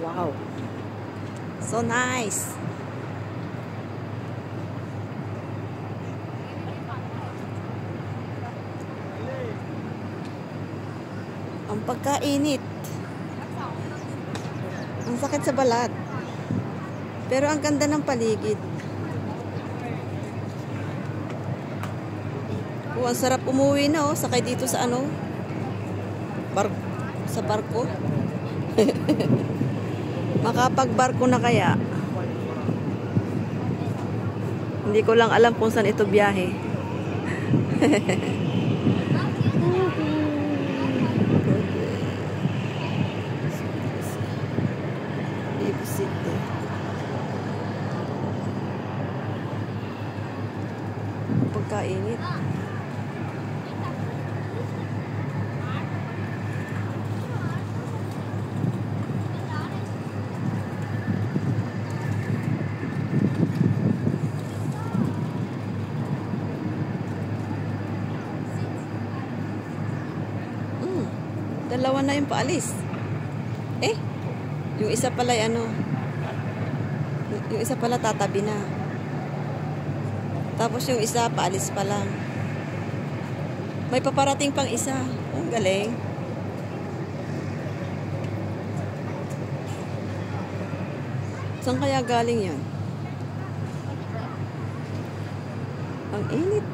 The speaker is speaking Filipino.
Wow. So nice. Ang pagkainit. Ang sakit sa balat. Pero ang ganda ng paligid. Oh, ang sarap umuwi na oh. Sakay dito sa ano? Sa barko. Makapagbarko na kaya. Hindi ko lang alam kung saan ito biyahe. City. Pagkainit. Dalawa na yung paalis. Yung isa pala ano, yung isa pala tatabi na. Tapos yung isa paalis pa lang. May paparating pang isa. Ang galing. Saan kaya galing yan? Ang init.